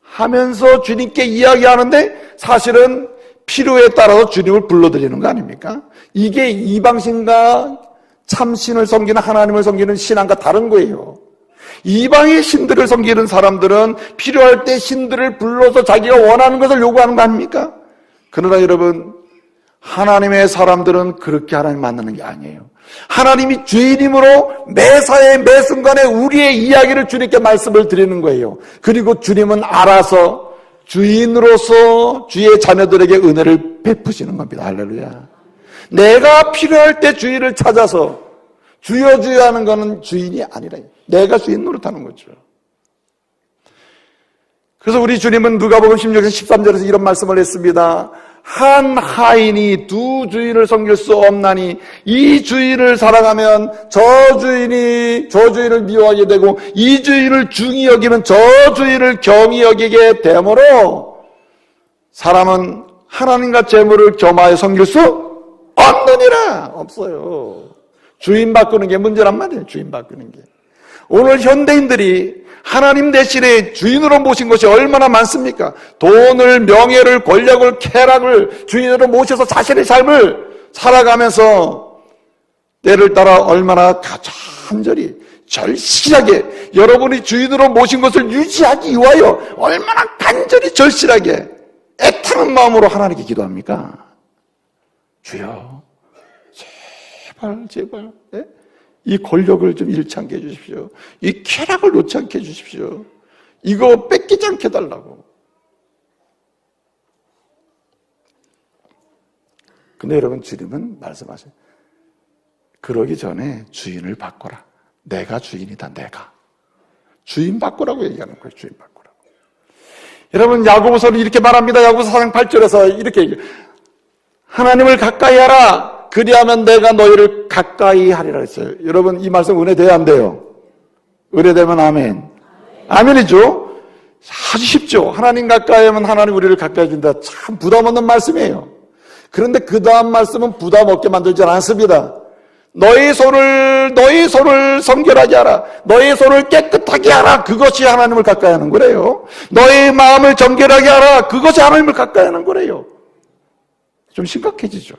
하면서 주님께 이야기하는데 사실은 필요에 따라서 주님을 불러드리는 거 아닙니까? 이게 이방신과 참신을 섬기는 하나님을 섬기는 신앙과 다른 거예요. 이방의 신들을 섬기는 사람들은 필요할 때 신들을 불러서 자기가 원하는 것을 요구하는 거 아닙니까? 그러나 여러분 하나님의 사람들은 그렇게 하나님 만나는 게 아니에요. 하나님이 주인임으로 매사에 매순간에 우리의 이야기를 주님께 말씀을 드리는 거예요. 그리고 주님은 알아서 주인으로서 주의 자녀들에게 은혜를 베푸시는 겁니다. 할렐루야. 내가 필요할 때 주인을 찾아서 주여 주여 하는 것은 주인이 아니라 내가 주인 노릇하는 거죠. 그래서 우리 주님은 누가복음 16장 13절에서 이런 말씀을 했습니다. 한 하인이 두 주인을 섬길 수 없나니 이 주인을 사랑하면 저 주인을 미워하게 되고 이 주인을 중히 여기면 저 주인을 경히 여기게 되므로 사람은 하나님과 재물을 겸하여 섬길 수 없느니라. 없어요. 주인 바꾸는 게 문제란 말이에요. 주인 바꾸는 게. 오늘 현대인들이 하나님 대신에 주인으로 모신 것이 얼마나 많습니까? 돈을, 명예를, 권력을, 쾌락을 주인으로 모셔서 자신의 삶을 살아가면서 때를 따라 얼마나 간절히 절실하게 여러분이 주인으로 모신 것을 유지하기 위하여 얼마나 간절히 절실하게 애타는 마음으로 하나님께 기도합니까? 주여 제발 네? 이 권력을 좀 잃지 않게 해주십시오. 이 쾌락을 놓지 않게 해주십시오. 이거 뺏기지 않게 해달라고. 근데 여러분 주님은 말씀하세요. 그러기 전에 주인을 바꿔라. 내가 주인이다. 내가. 주인 바꾸라고 얘기하는 거예요. 주인 바꾸라고. 여러분 야고보서는 이렇게 말합니다. 야고보서 4장 8절에서 이렇게 얘기해요. 하나님을 가까이 하라. 그리하면 내가 너희를 가까이 하리라 했어요. 여러분, 이 말씀 은혜돼야 안 돼요? 은혜되면 아멘. 아멘이죠? 아주 쉽죠. 하나님 가까이 하면 하나님 우리를 가까이 준다. 참 부담 없는 말씀이에요. 그런데 그 다음 말씀은 부담 없게 만들지 않습니다. 너희 손을 성결하게 하라. 너희 손을 깨끗하게 하라. 그것이 하나님을 가까이 하는 거래요. 너희 마음을 정결하게 하라. 그것이 하나님을 가까이 하는 거래요. 좀 심각해지죠.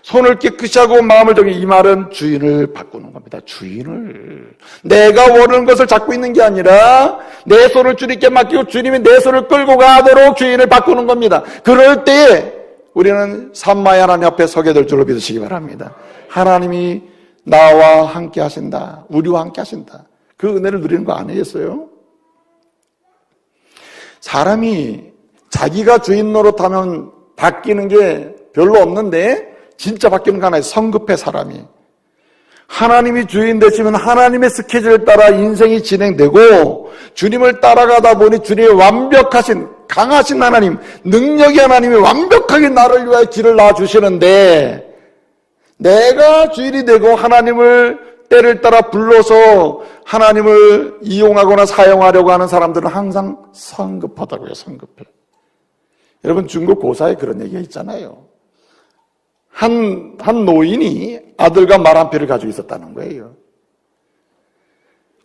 손을 깨끗이 하고 마음을 정결, 이 말은 주인을 바꾸는 겁니다. 주인을. 내가 원하는 것을 잡고 있는 게 아니라 내 손을 주님께 맡기고 주님이 내 손을 끌고 가도록 주인을 바꾸는 겁니다. 그럴 때에 우리는 삼마의 하나님 앞에 서게 될 줄로 믿으시기 바랍니다. 하나님이 나와 함께 하신다. 우리와 함께 하신다. 그 은혜를 누리는 거 아니겠어요? 사람이 자기가 주인 노릇하면 바뀌는 게 별로 없는데 진짜 바뀌는 거 하나예요. 성급해 사람이. 하나님이 주인 되시면 하나님의 스케줄에 따라 인생이 진행되고 주님을 따라가다 보니 주님의 완벽하신 강하신 하나님, 능력의 하나님이 완벽하게 나를 위하여 길을 놔주시는데 내가 주인이 되고 하나님을 때를 따라 불러서 하나님을 이용하거나 사용하려고 하는 사람들은 항상 성급하다고요. 성급해. 여러분, 중국 고사에 그런 얘기가 있잖아요. 한 노인이 아들과 말 한 피를 가지고 있었다는 거예요.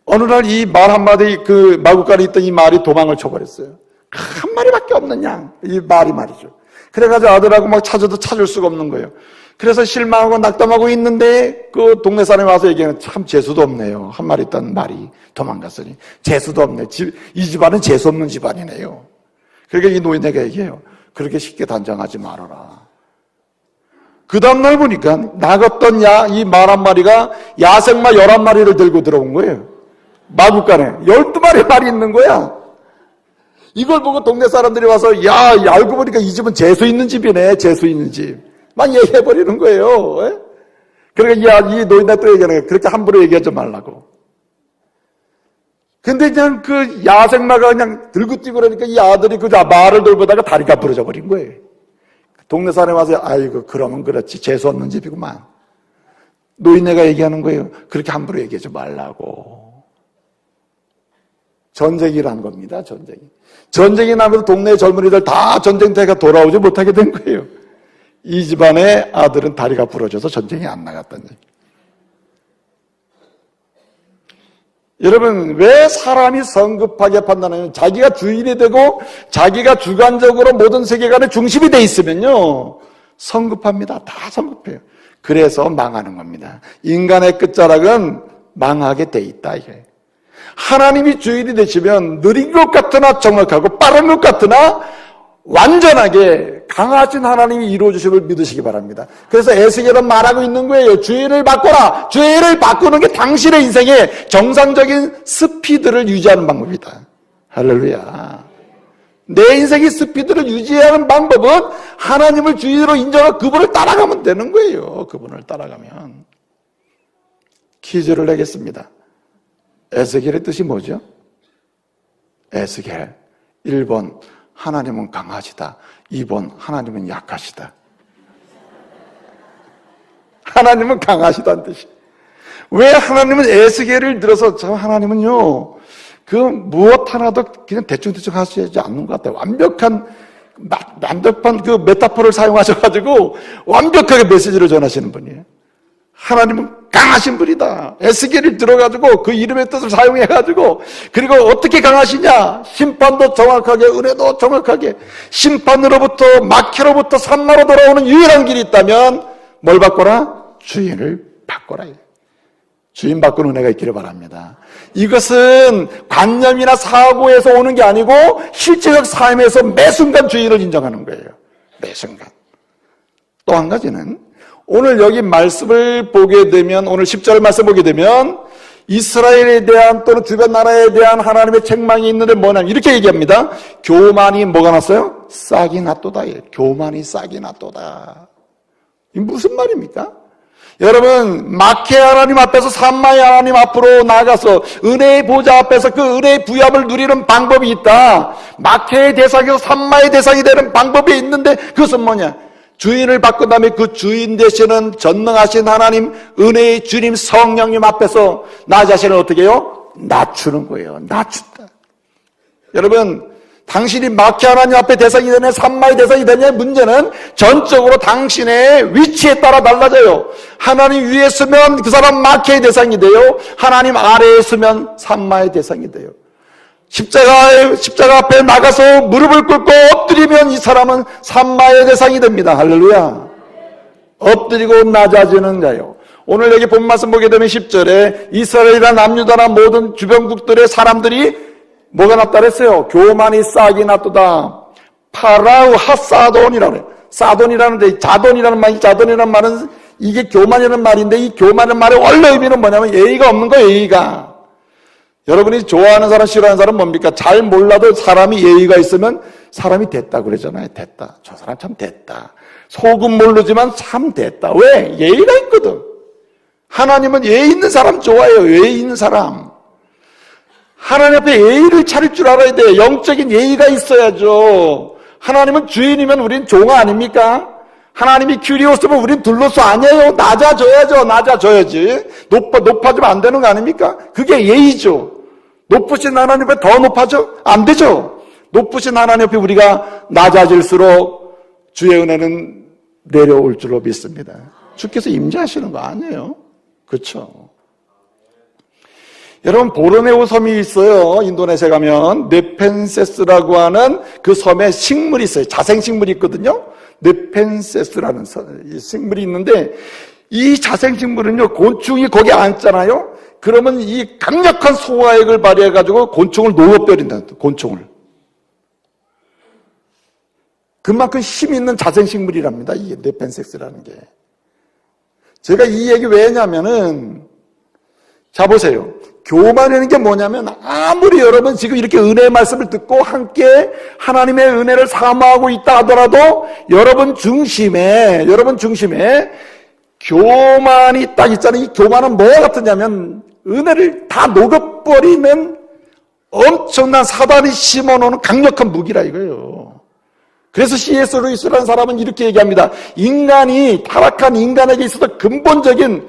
어느 날 이 말 한마디, 그 마구간에 있던 이 말이 도망을 쳐버렸어요. 한 마리밖에 없는 양, 이 말이 말이죠. 그래가지고 아들하고 막 찾아도 찾을 수가 없는 거예요. 그래서 실망하고 낙담하고 있는데 그 동네 사람이 와서 얘기하는, 참 재수도 없네요. 한 마리 있던 말이 도망갔으니 재수도 없네. 이 집안은 재수 없는 집안이네요. 그러니까 이 노인에게 얘기해요. 그렇게 쉽게 단정하지 말아라. 그 다음날 보니까 나갔던 이 말 한 마리가 야생마 11마리를 들고 들어온 거예요. 마구간에 12마리 말이 있는 거야. 이걸 보고 동네 사람들이 와서 알고 보니까 이 집은 재수 있는 집이네. 재수 있는 집. 막 얘기해버리는 거예요. 에? 그러니까 이 노인한테 또 얘기하는 거예요. 그렇게 함부로 얘기하지 말라고. 근데 그냥 그 야생마가 그냥 들고 뛰고 그러니까 이 아들이 그 말을 돌보다가 다리가 부러져 버린 거예요. 동네 사람이 와서 아이고 그러면 그렇지 재수 없는 집이구만. 노인네가 얘기하는 거예요. 그렇게 함부로 얘기하지 말라고. 전쟁이란 겁니다. 전쟁이 나면서 동네 젊은이들 다 전쟁터에 돌아오지 못하게 된 거예요. 이 집안의 아들은 다리가 부러져서 전쟁이 안 나갔다는 얘기. 여러분, 왜 사람이 성급하게 판단하면 자기가 주인이 되고 자기가 주관적으로 모든 세계관의 중심이 돼 있으면요 성급합니다. 다 성급해요. 그래서 망하는 겁니다. 인간의 끝자락은 망하게 돼 있다 이게. 하나님이 주인이 되시면 느린 것 같으나 정확하고 빠른 것 같으나 완전하게 강하신 하나님이 이루어주심을 믿으시기 바랍니다. 그래서 에스겔은 말하고 있는 거예요. 주인을 바꿔라. 주인을 바꾸는 게 당신의 인생의 정상적인 스피드를 유지하는 방법이다. 할렐루야. 내 인생의 스피드를 유지하는 방법은 하나님을 주인으로 인정하고 그분을 따라가면 되는 거예요. 그분을 따라가면. 퀴즈를 내겠습니다. 에스겔의 뜻이 뭐죠? 에스겔 1번 하나님은 강하시다. 2번 하나님은 약하시다. 하나님은 강하시다는 뜻이. 왜 하나님은 에스겔을 들어서 저 하나님은요 그 무엇 하나도 그냥 대충대충 하시지 않는 것 같아요. 완벽한 그 메타포를 사용하셔가지고 완벽하게 메시지를 전하시는 분이에요. 하나님은 강하신 분이다. 에스겔을 들어가지고 그 이름의 뜻을 사용해가지고 그리고 어떻게 강하시냐? 심판도 정확하게 은혜도 정확하게 심판으로부터 마귀로부터 산나로 돌아오는 유일한 길이 있다면 뭘 바꿔라? 주인을 바꿔라. 주인 바꾸는 은혜가 있기를 바랍니다. 이것은 관념이나 사고에서 오는 게 아니고 실제적 삶에서 매 순간 주인을 인정하는 거예요. 매 순간. 또 한 가지는 오늘 여기 말씀을 보게 되면 오늘 10절 말씀 보게 되면 이스라엘에 대한 또는 주변 나라에 대한 하나님의 책망이 있는데 뭐냐 이렇게 얘기합니다. 교만이 뭐가 났어요? 싹이 났도다. 교만이 싹이 났도다. 이 무슨 말입니까? 여러분 마케 하나님 앞에서 산마의 하나님 앞으로 나가서 은혜의 보좌 앞에서 그 은혜의 부여함을 누리는 방법이 있다. 마케의 대상에서 산마의 대상이 되는 방법이 있는데 그것은 뭐냐? 주인을 바꾼 다음에 그 주인 되시는 전능하신 하나님, 은혜의 주님 성령님 앞에서 나 자신을 어떻게 해요? 낮추는 거예요. 낮춘다. 여러분, 당신이 마귀 하나님 앞에 대상이 되냐, 산마의 대상이 되냐의 문제는 전적으로 당신의 위치에 따라 달라져요. 하나님 위에 있으면 그 사람 마귀의 대상이 돼요. 하나님 아래에 있으면 산마의 대상이 돼요. 십자가 앞에 나가서 무릎을 꿇고 엎드리면 이 사람은 산마의 대상이 됩니다. 할렐루야. 엎드리고 낮아지는 자요. 오늘 여기 본 말씀 보게 되면 10절에 이스라엘이나 남유다나 모든 주변국들의 사람들이 뭐가 났다 그랬어요? 교만이 싹이 났도다. 파라우 핫사돈이라고 그래요. 사돈이라는데 자돈이라는 말은 이게 교만이라는 말인데 이 교만이라는 말의 원래 의미는 뭐냐면 예의가 없는 거예요. 예의가. 여러분이 좋아하는 사람 싫어하는 사람 뭡니까? 잘 몰라도 사람이 예의가 있으면 사람이 됐다 그러잖아요. 됐다. 저 사람 참 됐다. 속은 모르지만 참 됐다. 왜? 예의가 있거든. 하나님은 예의 있는 사람 좋아해요. 예의 있는 사람. 하나님 앞에 예의를 차릴 줄 알아야 돼요. 영적인 예의가 있어야죠. 하나님은 주인이면 우린 종아 아닙니까? 하나님이 큐리오스면 우린 둘로서 아니에요. 낮아져야죠. 낮아져야지. 높아지면 안 되는 거 아닙니까? 그게 예의죠. 높으신 하나님 앞에 더 높아져? 안 되죠. 높으신 하나님 앞에 우리가 낮아질수록 주의 은혜는 내려올 줄로 믿습니다. 주께서 임재하시는 거 아니에요. 그렇죠. 여러분, 보르네오 섬이 있어요. 인도네시아 가면 네펜세스라고 하는 그 섬에 식물이 있어요. 자생식물이 있거든요. 네펜세스라는 식물이 있는데 이 자생식물은요, 곤충이 거기 앉잖아요. 그러면 이 강력한 소화액을 발휘해가지고 곤충을 녹여버린다. 곤충을. 그만큼 힘 있는 자생식물이랍니다. 이게 네펜세스라는 게. 제가 이 얘기 왜 했냐면은, 자 보세요. 교만이라는 게 뭐냐면 아무리 여러분 지금 이렇게 은혜의 말씀을 듣고 함께 하나님의 은혜를 사모하고 있다 하더라도 여러분 중심에 교만이 딱 있잖아요. 이 교만은 뭐와 같으냐면 은혜를 다 녹여버리는 엄청난 사단이 심어놓은 강력한 무기라 이거예요. 그래서 C.S. 루이스라는 사람은 이렇게 얘기합니다. 타락한 인간에게 있어서 근본적인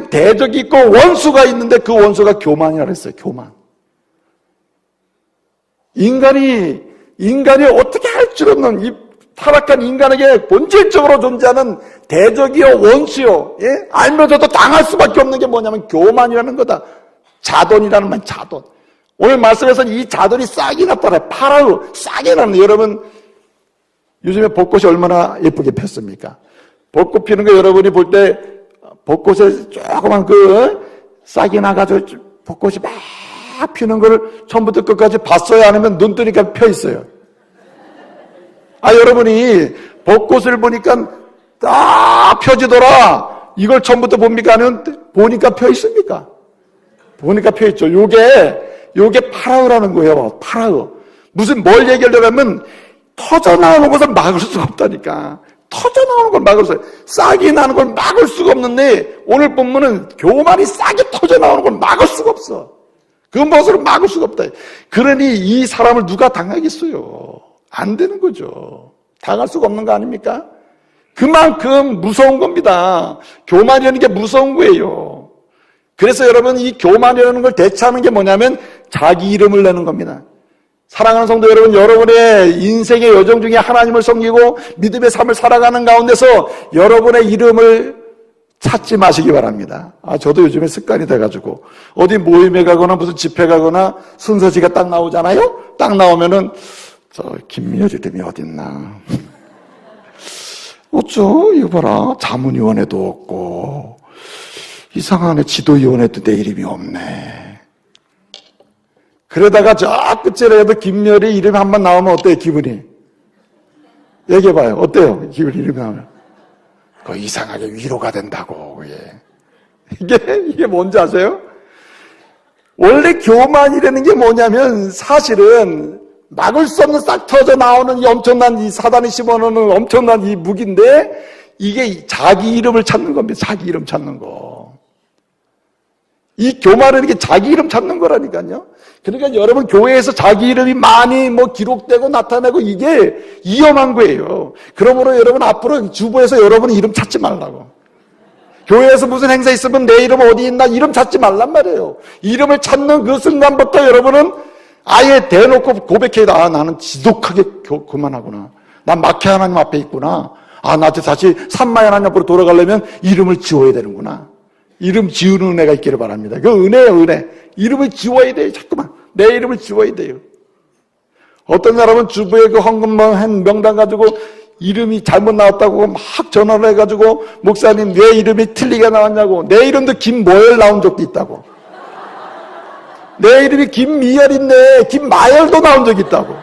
대적이 있고 원수가 있는데 그 원수가 교만이라고 했어요. 교만. 인간이 어떻게 할 줄 없는 이 타락한 인간에게 본질적으로 존재하는 대적이요 원수요. 예? 알면서도 당할 수밖에 없는 게 뭐냐면 교만이라는 거다. 자돈이라는 말, 자돈. 오늘 말씀에서는 이 자돈이 싹이 났더라. 파라우 싹이 났네. 여러분 요즘에 벚꽃이 얼마나 예쁘게 폈습니까? 벚꽃 피는 거 여러분이 볼 때 벚꽃에 조그만 싹이 나가지고 벚꽃이 막 피는 걸 처음부터 끝까지 봤어요? 아니면 눈 뜨니까 펴 있어요? 여러분이 벚꽃을 보니까 딱 펴지더라. 이걸 처음부터 봅니까? 아니면 보니까 펴 있습니까? 보니까 펴 있죠. 요게 파라우라는 거예요. 파라우. 뭘 얘기하려고 하면 터져나오는 것을 막을 수가 없다니까. 터져나오는 걸 막을 수 없어요. 싹이 나는 걸 막을 수가 없는데 오늘 본문은 교만이 싹이 터져나오는 걸 막을 수가 없어. 그 무엇으로 막을 수가 없다. 그러니 이 사람을 누가 당하겠어요? 안 되는 거죠. 당할 수가 없는 거 아닙니까? 그만큼 무서운 겁니다. 교만이라는 게 무서운 거예요. 그래서 여러분 이 교만이라는 걸 대처하는 게 뭐냐면 자기 이름을 내는 겁니다. 사랑하는 성도 여러분, 여러분의 인생의 여정 중에 하나님을 섬기고 믿음의 삶을 살아가는 가운데서 여러분의 이름을 찾지 마시기 바랍니다. 저도 요즘에 습관이 돼가지고 어디 모임에 가거나 무슨 집회 가거나 순서지가 딱 나오잖아요. 딱 나오면은 김미열 이름이 어딨나? 어쩌? 이거 봐라. 자문위원회도 없고 이상하네. 지도위원회도 내 이름이 없네. 그러다가 저 끝에라도 김열이 이름이 한번 나오면 어때요, 기분이? 얘기해봐요. 어때요, 기분이 이름이 나오면? 그거 이상하게 위로가 된다고, 그게. 이게 뭔지 아세요? 원래 교만이라는 게 뭐냐면 사실은 막을 수 없는 싹 터져 나오는 이 엄청난 이 사단이 심어놓는 엄청난 이 무기인데 이게 자기 이름을 찾는 겁니다. 자기 이름 찾는 거. 이 교만은 이렇게 자기 이름 찾는 거라니까요. 그러니까 여러분 교회에서 자기 이름이 많이 기록되고 나타내고 이게 위험한 거예요. 그러므로 여러분 앞으로 주보에서 여러분 이름 찾지 말라고. 교회에서 무슨 행사 있으면 내 이름 어디 있나 이름 찾지 말란 말이에요. 이름을 찾는 그 순간부터 여러분은 아예 대놓고 고백해야 나는 지독하게 교만하구나. 난 마케 하나님 앞에 있구나. 나한테 다시 산마의 하나님 앞으로 돌아가려면 이름을 지워야 되는구나. 이름 지우는 은혜가 있기를 바랍니다. 그 은혜예요, 은혜. 이름을 지워야 돼요. 자꾸만. 내 이름을 지워야 돼요. 어떤 사람은 주부의 그 헌금한 명단 가지고 이름이 잘못 나왔다고 막 전화를 해가지고 목사님 왜 이름이 틀리게 나왔냐고. 내 이름도 김모열 나온 적도 있다고. 내 이름이 김미열인데 김마열도 나온 적이 있다고.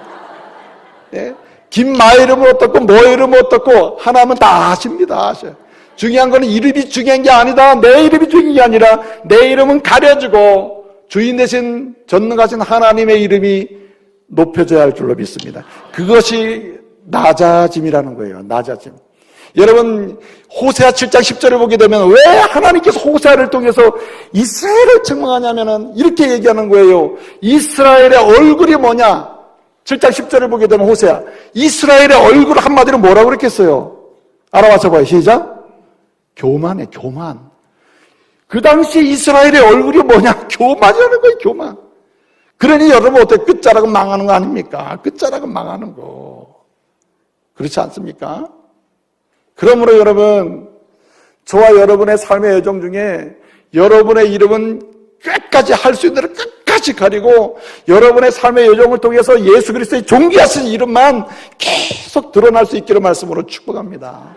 네? 김마 이름은 어떻고 뭐 이름은 어떻고 하나님은 다 아십니다. 아셔요. 중요한 거는 이름이 중요한 게 아니다. 내 이름이 중요한 게 아니라 내 이름은 가려지고 주인 되신 전능하신 하나님의 이름이 높여져야 할 줄로 믿습니다. 그것이 낮아짐이라는 거예요. 낮아짐. 여러분 호세아 7장 10절을 보게 되면 왜 하나님께서 호세아를 통해서 이스라엘을 책망하냐면은 이렇게 얘기하는 거예요. 이스라엘의 얼굴이 뭐냐? 7장 10절을 보게 되면 호세아 이스라엘의 얼굴 한마디로 뭐라고 그랬겠어요? 알아와서 봐요. 시작. 교만해. 교만. 그 당시 이스라엘의 얼굴이 뭐냐? 교만이라는 거예요. 교만. 그러니 여러분 어떻게 끝자락은 망하는 거 아닙니까? 끝자락은 망하는 거. 그렇지 않습니까? 그러므로 여러분 저와 여러분의 삶의 여정 중에 여러분의 이름은 끝까지 할 수 있는 대로 끝까지 가리고 여러분의 삶의 여정을 통해서 예수 그리스도의 존귀하신 이름만 계속 드러날 수 있기를 말씀으로 축복합니다.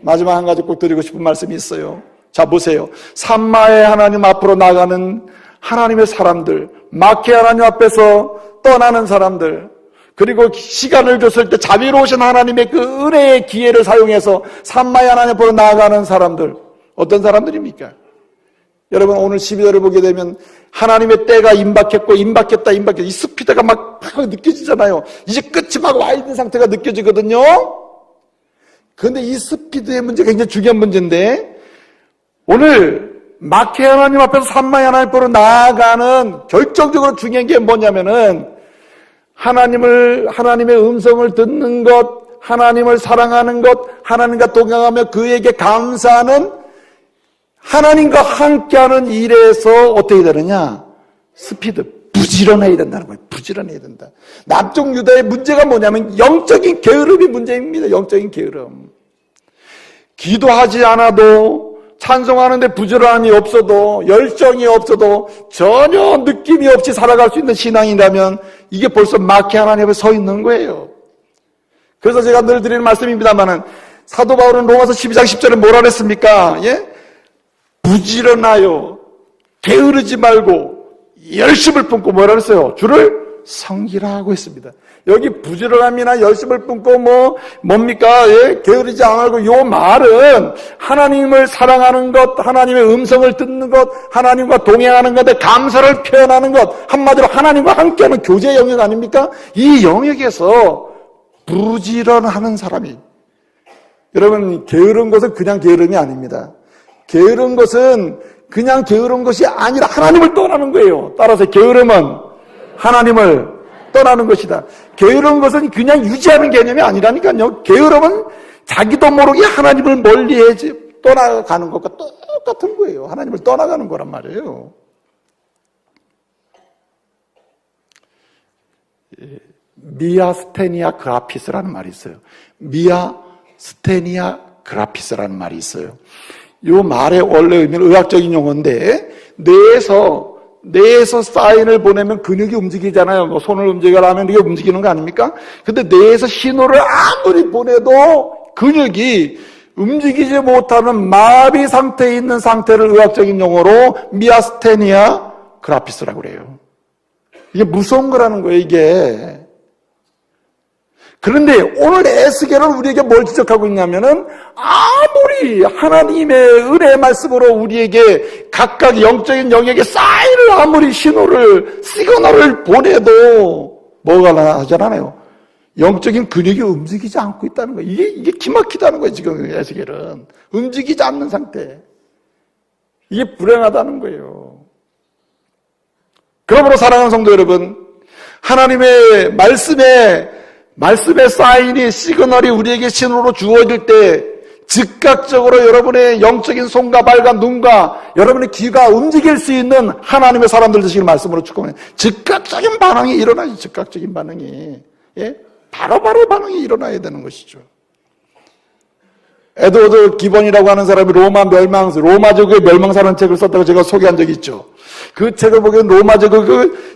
마지막 한 가지 꼭 드리고 싶은 말씀이 있어요. 자 보세요. 산마의 하나님 앞으로 나가는 하나님의 사람들, 마케 하나님 앞에서 떠나는 사람들, 그리고 시간을 줬을 때 자비로우신 하나님의 그 은혜의 기회를 사용해서 산마의 하나님 앞으로 나아가는 사람들, 어떤 사람들입니까? 여러분 오늘 12절을 보게 되면 하나님의 때가 임박했고 임박했다 이 스피드가 막 느껴지잖아요. 이제 끝이 막 와 있는 상태가 느껴지거든요. 그런데 이 스피드의 문제가 굉장히 중요한 문제인데 오늘 마케 하나님 앞에서 산마의 하나님 앞으로 나아가는 결정적으로 중요한 게 뭐냐면은 하나님의 음성을 듣는 것, 하나님을 사랑하는 것, 하나님과 동행하며 그에게 감사하는 하나님과 함께하는 일에서 어떻게 되느냐? 스피드, 부지런해야 된다는 거예요. 부지런해야 된다. 남쪽 유다의 문제가 뭐냐면 영적인 게으름이 문제입니다. 영적인 게으름. 기도하지 않아도 찬송하는데 부지런함이 없어도 열정이 없어도 전혀 느낌이 없이 살아갈 수 있는 신앙이라면 이게 벌써 마케 하나님 앞에 서 있는 거예요. 그래서 제가 늘 드리는 말씀입니다만은 사도 바울은 로마서 12장 10절에 뭐라 그랬습니까? 예? 부지런하여 게으르지 말고 열심을 품고 뭐라 그랬어요? 주를 섬기라 하고 있습니다. 여기 부지런함이나 열심을 품고 뭡니까? 예? 게으르지 않고 요 말은 하나님을 사랑하는 것, 하나님의 음성을 듣는 것, 하나님과 동행하는 것에 감사를 표현하는 것, 한마디로 하나님과 함께하는 교제 영역 아닙니까? 이 영역에서 부지런하는 사람이 여러분 게으른 것은 그냥 게으름이 아닙니다. 게으른 것은 그냥 게으른 것이 아니라 하나님을 떠나는 거예요. 따라서 게으름은 하나님을 떠나는 것이다. 게으른 것은 그냥 유지하는 개념이 아니라니까요. 게으름은 자기도 모르게 하나님을 멀리해지 떠나가는 것과 똑같은 거예요. 하나님을 떠나가는 거란 말이에요. 미아스테니아 그라피스라는 말이 있어요. 미아스테니아 그라피스라는 말이 있어요. 이 말의 원래 의미는 의학적인 용어인데 뇌에서 사인을 보내면 근육이 움직이잖아요. 손을 움직여라 하면 이게 움직이는 거 아닙니까? 근데 뇌에서 신호를 아무리 보내도 근육이 움직이지 못하는 마비 상태에 있는 상태를 의학적인 용어로 미아스테니아 그라피스라고 그래요. 이게 무서운 거라는 거예요, 이게. 그런데 오늘 에스겔은 우리에게 뭘 지적하고 있냐면은 아무리 하나님의 은혜의 말씀으로 우리에게 각각 영적인 영역에 사인을 아무리 시그널을 보내도 뭐가 하잖아요. 영적인 근육이 움직이지 않고 있다는 거예요. 이게 기막히다는 거예요, 지금 에스겔은. 움직이지 않는 상태. 이게 불행하다는 거예요. 그러므로 사랑하는 성도 여러분, 하나님의 말씀의 사인이, 시그널이 우리에게 신호로 주어질 때 즉각적으로 여러분의 영적인 손과 발과 눈과 여러분의 귀가 움직일 수 있는 하나님의 사람들 되시길 말씀으로 축복합니다. 즉각적인 반응이 일어나야지. 즉각적인 반응이, 예? 바로바로 반응이 일어나야 되는 것이죠. 에드워드 기본이라고 하는 사람이 로마 제국의 멸망사라는 책을 썼다고 제가 소개한 적이 있죠. 그 책을 보기엔 로마 제국,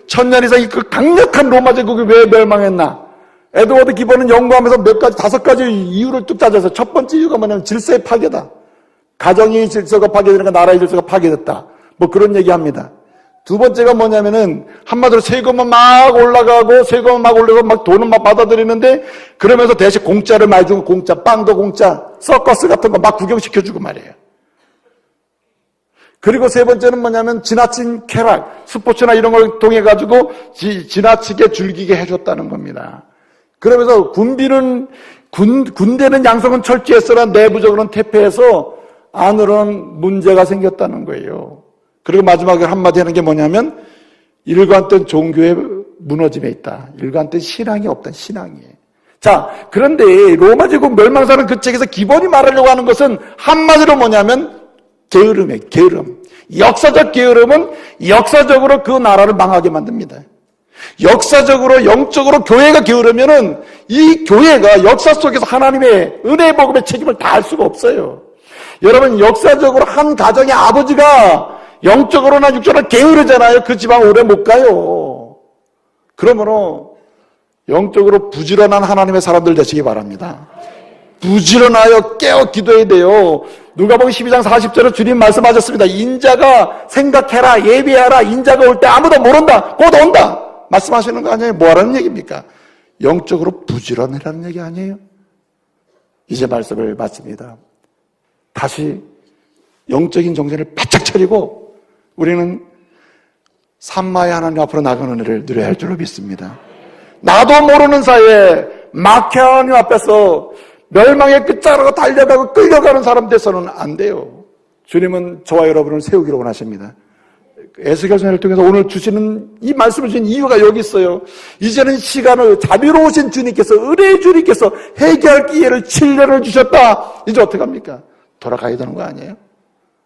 1000년 이상의 그 강력한 로마 제국이 왜 멸망했나? 에드워드 기본은 연구하면서 5가지 이유를 뚝 따져서, 첫 번째 이유가 뭐냐면 질서의 파괴다. 가정의 질서가 파괴되니까 나라의 질서가 파괴됐다. 뭐 그런 얘기합니다. 두 번째가 뭐냐면은 한마디로 세금은 막 올라가고 세금은 막 올라가고 막 돈은 막 받아들이는데, 그러면서 대신 공짜를 많이 주고, 공짜, 빵도 공짜, 서커스 같은 거 막 구경시켜주고 말이에요. 그리고 세 번째는 뭐냐면 지나친 쾌락, 스포츠나 이런 걸 통해 가지고 지나치게 즐기게 해줬다는 겁니다. 그러면서 군대는 양성은 철저했으나 내부적으로는 퇴폐해서 안으로는 문제가 생겼다는 거예요. 그리고 마지막에 한마디 하는 게 뭐냐면, 일관된 종교의 무너짐에 있다. 일관된 신앙이 없다. 신앙이. 자, 그런데 로마 제국 멸망사는 그 책에서 기본이 말하려고 하는 것은 한마디로 뭐냐면 게으름이에요. 게으름. 역사적 게으름은 역사적으로 그 나라를 망하게 만듭니다. 역사적으로, 영적으로 교회가 게으르면은 이 교회가 역사 속에서 하나님의 은혜의 복음의 책임을 다할 수가 없어요. 여러분, 역사적으로 한 가정의 아버지가 영적으로나 육적으로 게으르잖아요. 그 집안 오래 못 가요. 그러므로 영적으로 부지런한 하나님의 사람들 되시기 바랍니다. 부지런하여 깨어 기도해야 돼요. 누가복음 12장 40절에 주님 말씀하셨습니다. 인자가 생각해라, 예비해라. 인자가 올 때 아무도 모른다. 곧 온다. 말씀하시는 거 아니에요? 뭐 하라는 얘기입니까? 영적으로 부지런해라는 얘기 아니에요? 이제 말씀을 마칩니다. 다시 영적인 정신을 바짝 차리고 우리는 산마의 하나님 앞으로 나가는 은혜를 누려야 할 줄로 믿습니다. 나도 모르는 사이에 마케 하나님 앞에서 멸망의 끝자락으로 달려가고 끌려가는 사람 돼서는 안 돼요. 주님은 저와 여러분을 세우기로 원하십니다. 에스겔서를 통해서 오늘 주시는 이 말씀을 주신 이유가 여기 있어요. 이제는 시간을 자비로우신 주님께서, 은혜의 주님께서 해결할 기회를 7년을 주셨다. 이제 어떻게 합니까? 돌아가야 되는 거 아니에요?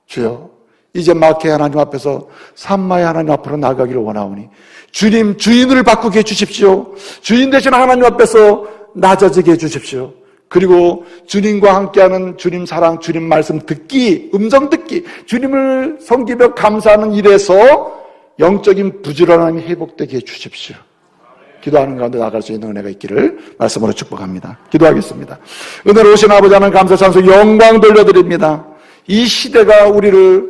주여, 이제 마케 하나님 앞에서 산마의 하나님 앞으로 나가기를 원하오니 주님 주인을 바꾸게 해주십시오. 주인 되신 하나님 앞에서 낮아지게 해주십시오. 그리고 주님과 함께하는 주님 사랑, 주님 말씀 듣기, 음성 듣기, 주님을 섬기며 감사하는 일에서 영적인 부지런함이 회복되게 해주십시오. 기도하는 가운데 나갈 수 있는 은혜가 있기를 말씀으로 축복합니다. 기도하겠습니다. 은혜로우신 아버지 하나님 감사 찬송 영광 돌려드립니다. 이 시대가 우리를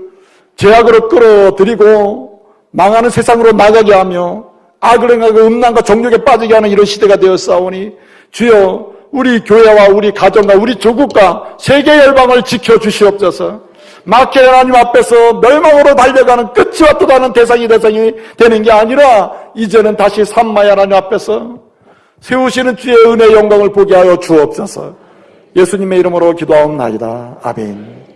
죄악으로 끌어들이고 망하는 세상으로 나가게 하며 악을 행하고 음란과 정욕에 빠지게 하는 이런 시대가 되었사오니 주여, 우리 교회와 우리 가정과 우리 조국과 세계 열방을 지켜주시옵소서. 마케 하나님 앞에서 멸망으로 달려가는 끝이 왔다는 대상이 되는 게 아니라 이제는 다시 산마의 하나님 앞에서 세우시는 주의 은혜의 영광을 보게 하여 주옵소서. 예수님의 이름으로 기도하옵나이다. 아멘.